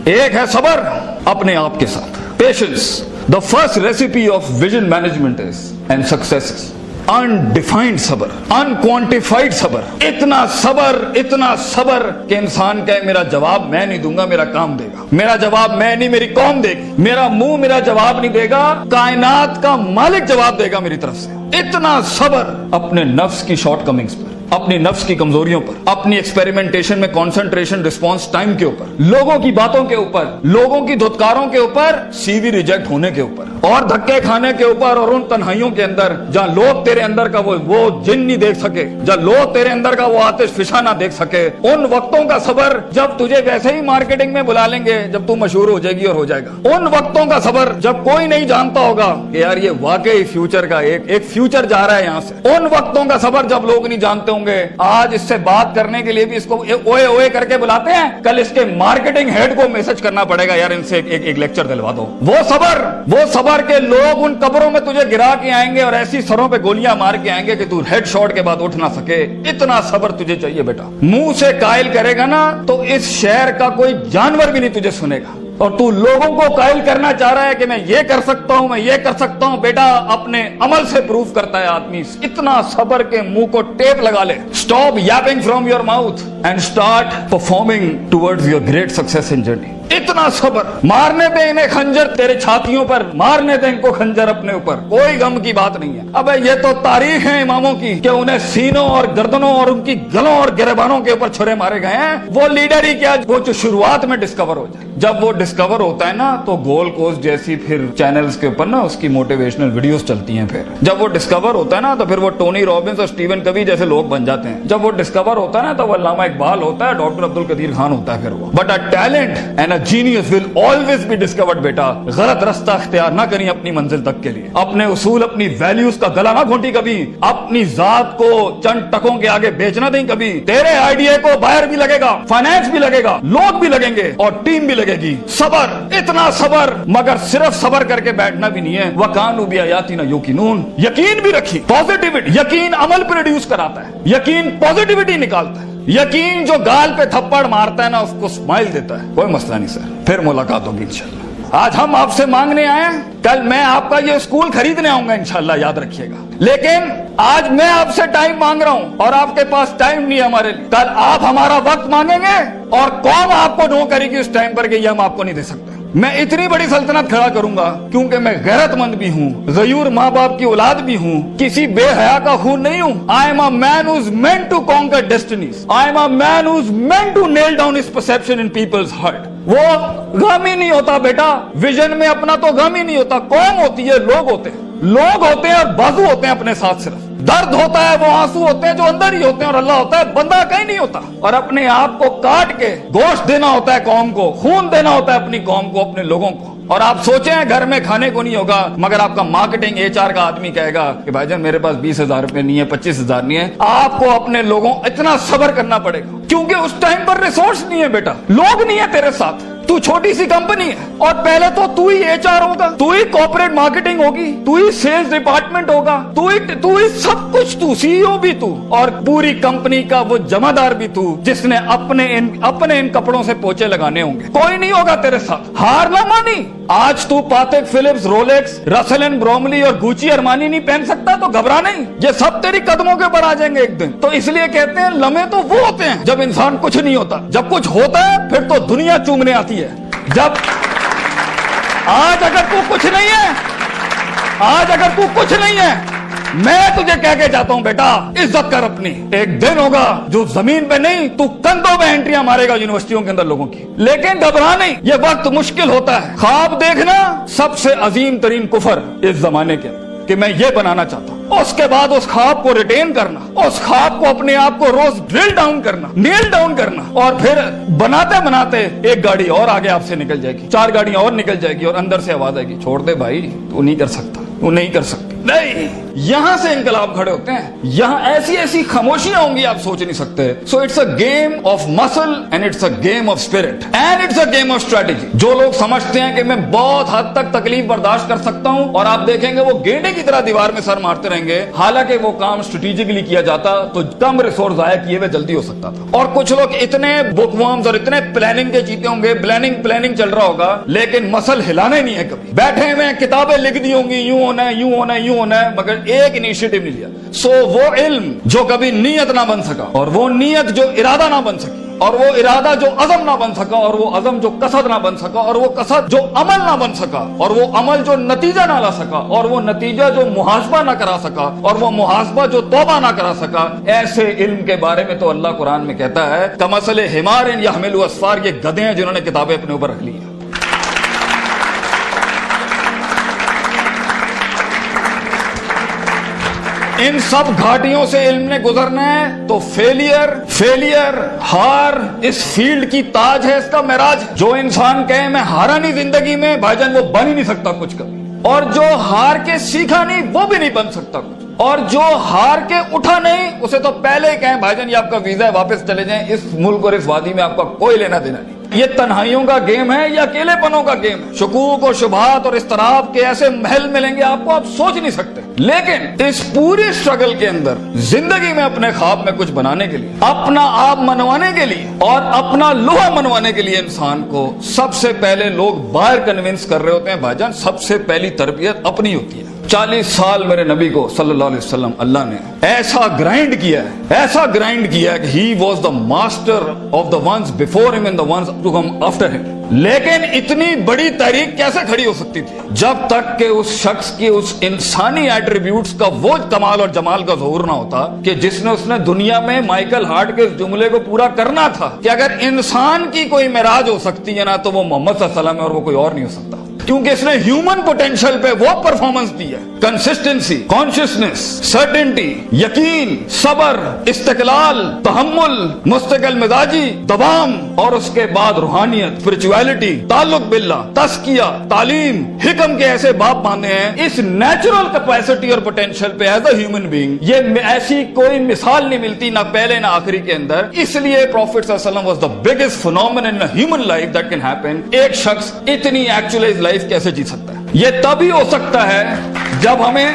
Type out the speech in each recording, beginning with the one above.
एक है सबर अपने आप के साथ, patience. The first recipe of vision management is and success is undefined सबर, अनक्वांटिफाइड सबर। इतना सबर कि इंसान कहे मेरा जवाब मैं नहीं दूंगा, मेरा काम देगा। मेरा जवाब मैं नहीं, मेरी कौम देगी। मेरा मुंह मेरा जवाब नहीं देगा, कायनात का मालिक जवाब देगा मेरी तरफ से। इतना सबर अपने नफ्स की शॉर्टकमिंग्स पर, अपनी नफ्स की कमजोरियों पर, अपनी एक्सपेरिमेंटेशन में कंसंट्रेशन रिस्पांस टाइम के ऊपर, लोगों की बातों के ऊपर, लोगों की धुतकारों के ऊपर, सीवी रिजेक्ट होने के ऊपर और धक्के खाने के ऊपर, और उन तन्हाइयों के अंदर जहां लोग तेरे अंदर का वो जिन नहीं देख सके, जहां लोग तेरे अंदर का वो आतिश फिशा ना देख सके, उन वक्तों का सबर जब तुझे वैसे ही मार्केटिंग में बुला लेंगे जब तू मशहूर हो जाएगी और हो जाएगा। उन वक्तों का सबर जब कोई नहीं जानता होगा कि यार ये वाकई फ्यूचर का एक फ्यूचर जा रहा है यहां से। उन वक्तों का सबर जब लोग नहीं जानते होंगे, आज इससे बात करने के लिए भी इसको ओए ओए करके बुलाते हैं, कल इसके मार्केटिंग हेड को मैसेज करना पड़ेगा यार इनसे एक लेक्चर दिलवा दो। वो सबर के लोग उन कब्रों में तुझे गिरा के आएंगे और ऐसी सरों पे गोलियां मार के आएंगे कि तू हेड शॉट के बाद उठ ना सके। इतना सबर तुझे चाहिए बेटा। मुंह से कायल करेगा ना तो इस शहर का कोई जानवर भी नहीं तुझे सुनेगा, और तू लोगों को कायल करना चाह रहा है कि मैं ये कर सकता हूं, मैं ये कर सकता हूं। बेटा अपने अमल से प्रूफ करता है आदमी। इतना सबर के मुंह को टेप लगा ले। Stop Yaping from your mouth and start performing towards your great success in journey. इतना सबर। मारने दे इन्हें खंजर तेरे छातियों पर, मारने दे इनको खंजर अपने ऊपर, कोई गम की बात नहीं है। अबे ये तो तारीख है इमामों की कि उन्हें सीनों और गर्दनों और उनकी गलों और गिरबानों के ऊपर छुरे मारे गए हैं। वो लीडर ही क्या, वो जो शुरुआत में डिस्कवर हो जाए। जब वो डिस्कवर होता है ना तो गोल कोस्ट जैसी फिर चैनल्स के ऊपर ना उसकी मोटिवेशनल वीडियोस चलती हैं। फिर जब वो डिस्कवर होता है ना तो फिर वो टोनी रॉबिन्स और स्टीवन कवी जैसे लोग बन जाते हैं। जब वो डिस्कवर होता है ना तो वो अल्लामा इकबाल होता है, डॉक्टर अब्दुल कदीर खान होता है। फिर वो but a talent and genius will always be discovered. बेटा गलत रास्ता इख्तियार ना करिए अपनी मंजिल तक के लिए। अपने उसूल, अपनी वैल्यूज का गला ना घोंटी कभी। अपनी जात को चंद टकों के आगे बेचना नहीं कभी। तेरे आइडिया को बाहर भी लगेगा, फाइनेंस भी लगेगा, लोग भी लगेंगे और टीम भी लगेगी। सबर, इतना सबर। मगर सिर्फ सबर करके बैठना भी नहीं है। वकानु बिआयातिना युकिनून, यकीन भी रखी। पॉजिटिविटी, यकीन अमल प्रोड्यूस कराता है, यकीन पॉजिटिविटी निकालता है। यकीन जो गाल पे थप्पड़ मारता है ना उसको स्माइल देता है। कोई मसला नहीं सर, फिर मुलाकात होगी इंशाल्लाह। आज हम आपसे मांगने आए हैं, कल मैं आपका ये स्कूल खरीदने आऊंगा इंशाल्लाह, याद रखिएगा। लेकिन आज मैं आपसे टाइम मांग रहा हूं और आपके पास टाइम नहीं है हमारे लिए। कल आप हमारा वक्त मांगेंगे और कौन आपको नो करेगी उस टाइम पर कि ये हम आपको नहीं दे सकते। मैं इतनी बड़ी सल्तनत खड़ा करूंगा क्योंकि मैं गैरतमंद भी हूँ, गयूर माँ बाप की औलाद भी हूँ, किसी बेहया का खून नहीं हूँ। I am a man who is meant to conquer destinies. I am a man who is meant to nail down his perception in people's heart. वो गम ही नहीं होता बेटा, विजन में अपना तो गम ही नहीं होता। कौम होती है, लोग होते हैं, लोग होते हैं और बाजू होते हैं अपने साथ। सिर्फ दर्द होता है, वो आंसू होते हैं जो अंदर ही होते हैं, और अल्लाह होता है, बंदा कहीं नहीं होता। और अपने आप को काट के गोश्त देना होता है कौम को, खून देना होता है अपनी कौम को, अपने लोगों को। और आप सोचें घर में खाने को नहीं होगा, मगर आपका मार्केटिंग HR का आदमी कहेगा कि भाईजान मेरे पास 20,000 रुपए नहीं है, 25,000 नहीं है। आपको अपने लोगों इतना सब्र करना पड़ेगा क्योंकि उस टाइम पर रिसोर्स नहीं है बेटा, लोग नहीं है तेरे साथ। तू छोटी सी कंपनी है और पहले तो तू ही HR होगा, तू ही कॉर्पोरेट मार्केटिंग होगी, तू ही सेल्स डिपार्टमेंट होगा, तू ही सब कुछ, तू CEO भी तू और पूरी कंपनी का वो जमादार भी तू, जिसने अपने इन कपड़ों से पोछे लगाने होंगे। कोई नहीं होगा तेरे साथ। हार ना मानी। आज तू पातेक Philips, Rolex, Russell and Bromley और गुची अरमानी नहीं पहन सकता तो घबरा नहीं, ये सब तेरी कदमों के ऊपर आ जाएंगे एक दिन। तो इसलिए कहते हैं लम्हे तो वो होते हैं जब इंसान कुछ नहीं होता, जब कुछ होता है फिर तो दुनिया चूमने आती है। जब आज अगर तू कुछ नहीं है, आज अगर तू कुछ नहीं है, मैं तुझे कह के जाता हूं बेटा इज्जत कर अपनी। एक दिन होगा जो जमीन पे नहीं तू कंधों पे एंट्रियां मारेगा यूनिवर्सिटियों के अंदर लोगों की। लेकिन घबरा नहीं, ये वक्त मुश्किल होता है। ख्वाब देखना सबसे अजीम तरीन कुफर इस जमाने के कि मैं ये बनाना चाहता हूं। उसके बाद उस ख्वाब को रिटेन करना, उस ख्वाब को अपने आप को रोज ड्रिल डाउन करना, नेल डाउन करना, और फिर बनाते बनाते एक गाड़ी और आगे आपसे निकल जाएगी, 4 गाड़ियां और निकल जाएगी और अंदर से आवाज आएगी छोड़ दे भाई, तू नहीं कर सकता, तू नहीं कर सकती। नहीं, یہاں سے انقلاب کھڑے ہوتے ہیں. یہاں ایسی ایسی خاموشیاں ہوں گی آپ سوچ نہیں سکتے. So it's a game of muscle and it's a game of spirit and it's a game of strategy. جو لوگ سمجھتے ہیں کہ میں بہت حد تک تکلیف برداشت کر سکتا ہوں, اور آپ دیکھیں گے وہ گینڈے کی طرح دیوار میں سر مارتے رہیں گے, حالانکہ وہ کام اسٹریٹجیکلی کیا جاتا تو کم ریسورس ضائع کیے ہوئے جلدی ہو سکتا تھا. اور کچھ لوگ اتنے بک ورمز اور اتنے پلاننگ کے چیتے ہوں گے, پلاننگ چل رہا ہوگا, لیکن مسل ہلانے نہیں ہے کبھی. بیٹھے ہوئے کتابیں لکھ دی ہوں گی, یوں ہونا ہے, یوں ہونا ہے, یوں ہونا ہے, مگر ایک انیشیٹو نہیں لیا. سو وہ علم جو کبھی نیت نہ بن سکا, اور وہ نیت جو ارادہ نہ بن سکی, اور وہ ارادہ جو عزم نہ بن سکا, اور وہ عزم جو قصد نہ بن سکا, اور وہ قصد جو عمل نہ بن سکا, اور وہ عمل جو نتیجہ نہ لا سکا, اور وہ نتیجہ جو محاسبہ نہ کرا سکا, اور وہ محاسبہ جو توبہ نہ کرا سکا, ایسے علم کے بارے میں تو اللہ قرآن میں کہتا ہے کمثل حمار یحمل اسفار, یہ گدھے ہیں جنہوں نے کتابیں اپنے اوپر رکھ لی ہیں. ان سب گھاٹیوں سے علم نے گزرنا ہے تو فیلئر ہار اس فیلڈ کی تاج ہے, اس کا معراج. جو انسان کہے میں ہارا نہیں زندگی میں, بھائی جان وہ بن ہی نہیں سکتا کچھ کبھی. اور جو ہار کے سیکھا نہیں وہ بھی نہیں بن سکتا کچھ. اور جو ہار کے اٹھا نہیں اسے تو پہلے ہی کہیں بھائی جان یہ آپ کا ویزا ہے, واپس چلے جائیں, اس ملک اور اس وادی میں آپ کا کوئی لینا دینا نہیں. یہ تنہائیوں کا گیم ہے یا اکیلے پنوں کا گیم ہے. شکوک اور شبہات اور اضطراب کے ایسے محل ملیں گے آپ کو, آپ سوچ نہیں سکتے. لیکن اس پوری اسٹرگل کے اندر زندگی میں اپنے خواب میں کچھ بنانے کے لیے, اپنا آپ منوانے کے لیے, اور اپنا لوہا منوانے کے لیے انسان کو سب سے پہلے لوگ باہر کنونس کر رہے ہوتے ہیں. بھائی جان سب سے پہلی تربیت اپنی ہوتی ہے. 40 سال میرے نبی کو صلی اللہ علیہ وسلم اللہ نے ایسا گرائنڈ کیا ہے کہ he was the master of the ones before him and the ones to come after him. لیکن اتنی بڑی تحریک کیسے کھڑی ہو سکتی تھی جب تک کہ اس شخص کی اس انسانی ایٹریبیوٹس کا وہ کمال اور جمال کا ظہور نہ ہوتا کہ جس نے دنیا میں مائیکل ہارٹ کے اس جملے کو پورا کرنا تھا کہ اگر انسان کی کوئی معراج ہو سکتی ہے نا تو وہ محمد صلی اللہ علیہ وسلم ہے, اور وہ کوئی اور نہیں ہو سکتا. کیونکہ اس نے ہیومن پوٹینشل پہ وہ پرفارمنس دی ہے, کنسسٹنسی, کانشیسنس, سرٹنٹی, یقین, صبر, استقلال, تحمل, مستقل مزاجی, دوام, اور اس کے بعد روحانیت, اسپرچویلٹی, تعلق باللہ, تزکیہ, تعلیم, حکم کے ایسے باب باندھے ہیں. اس نیچرل کیپیسٹی اور پوٹینشل پہ ایز اے ہیومن بینگ یہ ایسی کوئی مثال نہیں ملتی, نہ پہلے نہ آخری کے اندر. اس لیے پروفیٹ صلی اللہ علیہ وسلم was the biggest phenomenon in human life that can happen. ایک شخص اتنی ایکچوئلائز لائف کیسے جی سکتا ہے؟ یہ تبھی ہو سکتا ہے جب ہمیں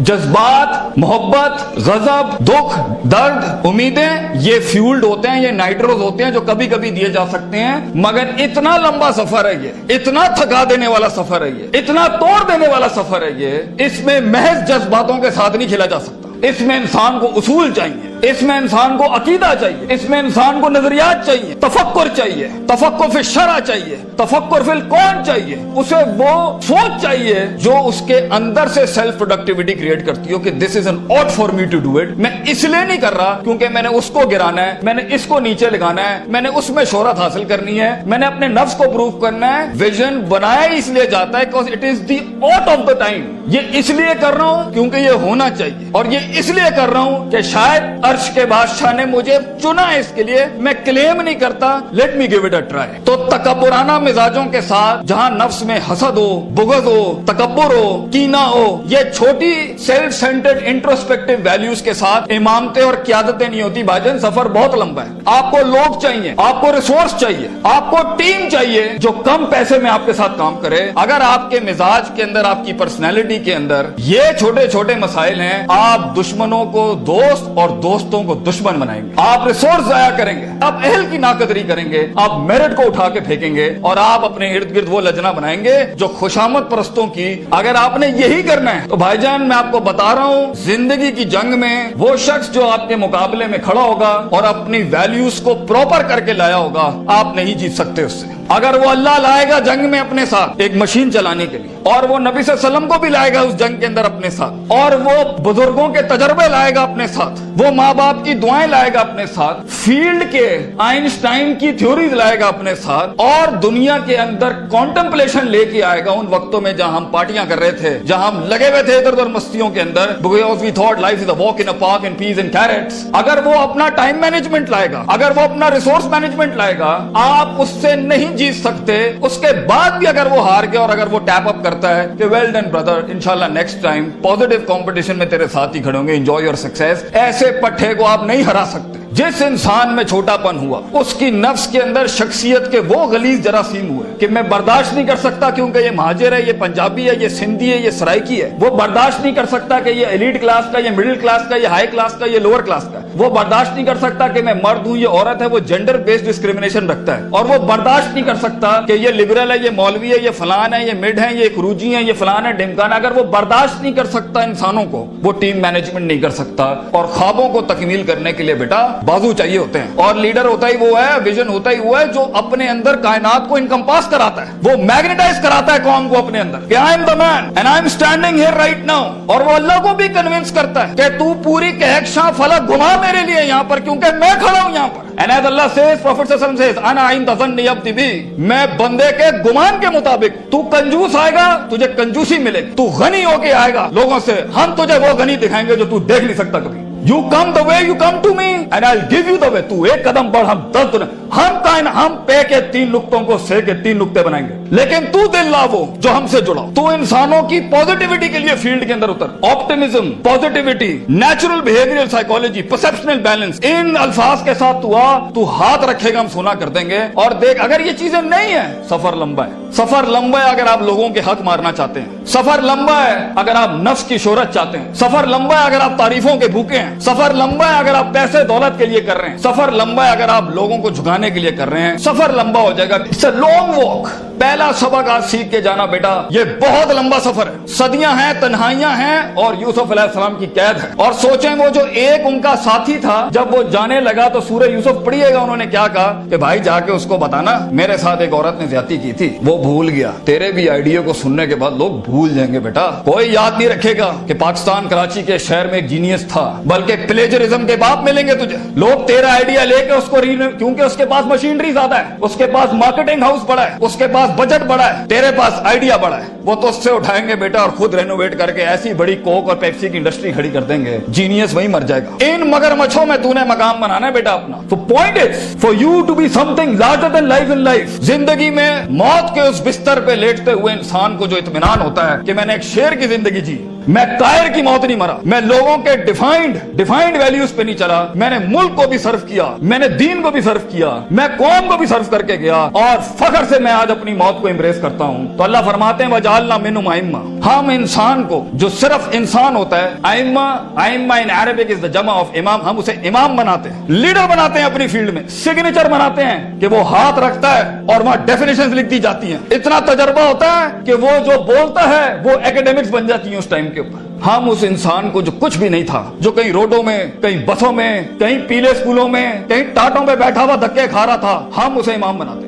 جذبات, محبت, غضب, دکھ, درد, امیدیں یہ فیولڈ ہوتے ہیں, یہ نائٹروز ہوتے ہیں جو کبھی کبھی دیے جا سکتے ہیں. مگر اتنا لمبا سفر ہے یہ, اتنا تھکا دینے والا سفر ہے یہ, اتنا توڑ دینے والا سفر ہے یہ. اس میں محض جذباتوں کے ساتھ نہیں کھیلا جا سکتا. اس میں انسان کو اصول چاہیے, اس میں انسان کو عقیدہ چاہیے, اس میں انسان کو نظریات چاہیے, تفکر چاہیے, تفکر فی الشرع چاہیے, تفکر فی الکون چاہیے. اسے وہ سوچ چاہیے جو اس کے اندر سے سیلف پروڈکٹیوٹی کریٹ کرتی ہو کہ this is an ought for me to do it. میں اس لیے نہیں کر رہا کیونکہ میں نے اس کو گرانا ہے, میں نے اس کو نیچے لگانا ہے, میں نے اس میں شہرت حاصل کرنی ہے, میں نے اپنے نفس کو پروف کرنا ہے. ویژن بنایا اس لیے جاتا ہے because it is the ought of the time. یہ اس لیے کر رہا ہوں کیونکہ یہ ہونا چاہیے, اور یہ اس لیے کر رہا ہوں کہ شاید عرش کے بادشاہ نے مجھے چنا ہے اس کے لیے. میں کلیم نہیں کرتا, let me give it a try. تو تکبرانہ مزاجوں کے ساتھ جہاں نفس میں حسد ہو, بغض ہو, تکبر ہو, کینہ ہو, یہ چھوٹی سیلف سینٹرڈ انٹروسپیکٹیو ویلیوز کے ساتھ امامتیں اور قیادتیں نہیں ہوتی. بھاجن سفر بہت لمبا ہے. آپ کو لوگ چاہیے, آپ کو ریسورس چاہیے, آپ کو ٹیم چاہیے جو کم پیسے میں آپ کے ساتھ کام کرے. اگر آپ کے مزاج کے اندر, آپ کی پرسنالٹی کے اندر یہ چھوٹے چھوٹے مسائل ہیں, آپ دشمنوں کو دوست اور دوستوں کو دشمن بنائیں گے. آپ ریسورس ضائع کریں گے, آپ اہل کی ناقدری کریں گے, آپ میرٹ کو اٹھا کے پھینکیں گے, اور آپ اپنے ارد گرد وہ لجنا بنائیں گے جو خوشامد پرستوں کی. اگر آپ نے یہی کرنا ہے تو بھائی جان میں آپ کو بتا رہا ہوں, زندگی کی جنگ میں وہ شخص جو آپ کے مقابلے میں کھڑا ہوگا اور اپنی ویلیوز کو پراپر کر کے لایا ہوگا, آپ نہیں جیت سکتے اس سے. اگر وہ اللہ لائے گا جنگ میں اپنے ساتھ ایک مشین چلانے کے لیے, اور وہ نبی صلی اللہ علیہ وسلم کو بھی لائے گا اس جنگ کے اندر اپنے ساتھ, اور وہ بزرگوں کے تجربے لائے گا اپنے ساتھ, وہ ماں باپ کی دعائیں لائے گا اپنے ساتھ, فیلڈ کے آئنسٹائن کی تھیوریز لائے گا اپنے ساتھ, اور دنیا کے اندر کانٹمپلیشن لے کے آئے گا ان وقتوں میں جہاں ہم پارٹیاں کر رہے تھے, جہاں ہم لگے ہوئے تھے ادھر ادھر مستیوں کے اندر, because we thought life is a walk in a park and peas and carrots. اگر وہ اپنا ٹائم مینجمنٹ لائے گا, اگر وہ اپنا ریسورس مینجمنٹ لائے گا, آپ اس سے نہیں जीत सकते, उसके बाद भी अगर वो हार गया और अगर वो टैप अप करता है कि वेल डन ब्रदर, इंशाल्लाह नेक्स्ट टाइम पॉजिटिव कंपटीशन में तेरे साथ ही खड़े होंगे, एंजॉय योर सक्सेस, ऐसे पट्टे को आप नहीं हरा सकते। जिस इंसान में छोटापन हुआ, उसकी नफ्स के अंदर शख्सियत के वो गलीज जरासीम हुए कि मैं बर्दाश्त नहीं कर सकता क्योंकि ये महाजिर है, ये पंजाबी है, ये सिंधी है, ये सराइकी है। वो बर्दाश्त नहीं कर सकता कि ये एलीट क्लास का, ये मिडिल क्लास का, ये हाई क्लास का, ये लोअर क्लास का। वो बर्दाश्त नहीं कर सकता कि मैं मर्द हूं, ये औरत है। वो जेंडर बेस्ड डिस्क्रिमिनेशन रखता है। और वो बर्दाश्त नहीं कर सकता कि ये लिबरल है, ये मौलवी है, ये फलान है, ये मिड है, ये खरूजी है, ये फलान है, ढिमकान। अगर वो बर्दाश्त नहीं कर सकता इंसानों को, वो टीम मैनेजमेंट नहीं कर सकता। और ख्वाबों को तकमील करने के लिए बेटा बाजू चाहिए होते हैं। और लीडर होता ही वो है, विजन होता ही वो है जो अपने अंदर कायनात को इनकम्पास कराता है, वो मैग्नेटाइज कराता है कौम को अपने अंदर कि I am the man and I am standing here right now. और वो अल्लाह को भी कन्विंस करता है कि तू पूरी कहकशां फलक घुमा मेरे लिए यहाँ पर, क्योंकि मैं खड़ा हूं यहाँ पर। And as Allah says, Prophet ﷺ says, "Ana inda zanni abdi bi." मैं बंदे के गुमान के मुताबिक, तू कंजूस आएगा तुझे कंजूसी मिलेगी, तू गनी होके आएगा लोगों से, हम तुझे वो गनी दिखाएंगे जो तू देख नहीं सकता कभी। You come the way you come to me and I'll give you the way. तू एक कदम बढ़, हम 10 दुनिया, हम पे के 3 नुक्तों को से के 3 नुक्ते बनाएंगे, लेकिन तू दिल ला वो जो हमसे जुड़ा। तू इंसानों की पॉजिटिविटी के लिए फील्ड के अंदर उतर। Optimism, positivity, natural behavioural psychology, perceptional balance, इन अल्फाज के साथ तू आ, तू हाथ रखेगा हम सोना कर देंगे। और देख, अगर ये चीजें नहीं है, सफर लंबा है। सफर लंबा है अगर आप लोगों के हक मारना चाहते हैं। सफर लंबा है अगर आप नफ्स की शोहरत चाहते हैं। सफर लंबा है अगर आप तारीफों के भूखे हैं। सफर लंबा है अगर आप पैसे दौलत के लिए कर रहे हैं। सफर लंबा है अगर आप लोगों को झुकाने के लिए कर रहे हैं। सफर लंबा हो जाएगा। It's a long walk. पहला सबक आज सीख के जाना बेटा, ये बहुत लंबा सफर है। सदियां हैं, तन्हाइयां हैं और यूसुफ अलैहिस्सलाम की कैद है। और सोचें वो जो एक उनका साथी था, जब वो जाने लगा तो सूरह यूसुफ पढ़िएगा, उन्होंने क्या कहा कि भाई जाके उसको बताना मेरे साथ एक औरत ने ज्यादती की थी, वो भूल गया। तेरे भी आइडिया को सुनने के बाद लोग भूल जाएंगे बेटा। कोई याद नहीं रखेगा कि पाकिस्तान कराची के शहर में एक जीनियस था, बल्कि प्लेजरिज्म के बाप मिलेंगे तुझे। लोग तेरा आइडिया लेके उसको क्योंकि उसके पास मशीनरी ज्यादा है, उसके पास मार्केटिंग हाउस बड़ा है, उसके पास बजट बड़ा है, तेरे पास आइडिया बड़ा है, वो तो उससे उठाएंगे बेटा और खुद रेनोवेट करके ऐसी बड़ी कोक और पेप्सी की इंडस्ट्री खड़ी कर देंगे। जीनियस वही मर जाएगा। इन मगरमच्छों में तूने मकाम बनाना है बेटा अपना। तो point is for you to be something larger than life in life. जिंदगी में मौत के उस बिस्तर पे लेटते हुए इंसान को जो इत्मीनान होता है कि मैंने एक शेर की जिंदगी जी, मैं कायर की मौत नहीं मरा, मैं लोगों के डिफाइंड वैल्यूज पे नहीं चला, मैंने मुल्क को भी सर्व किया, मैंने दीन को भी सर्व किया, मैं कौम को भी सर्व करके गया और फख्र से मैं आज अपनी मौत को एम्ब्रेस करता हूं। तो अल्लाह फरमाते हैं वजालना मिनहुम अइम्मा। हम इंसान को जो सिर्फ इंसान होता है, अइम्मा इन अरबिक इज द जमा ऑफ इमाम, हम उसे इमाम बनाते हैं, लीडर बनाते हैं अपनी फील्ड में, सिग्नेचर बनाते हैं कि वो हाथ रखता है और वहां डेफिनेशंस लिख दी जाती हैं। इतना तजर्बा होता है कि वो जो बोलता है वो एकेडमिक्स बन जाती है उस टाइम के ऊपर। हम उस इंसान को जो कुछ भी नहीं था, जो कहीं रोडों में, कहीं बसों में, कहीं पीले स्कूलों में, कहीं टाटों में बैठा हुआ धक्के खा रहा था, हम उसे इमाम बनाते हैं।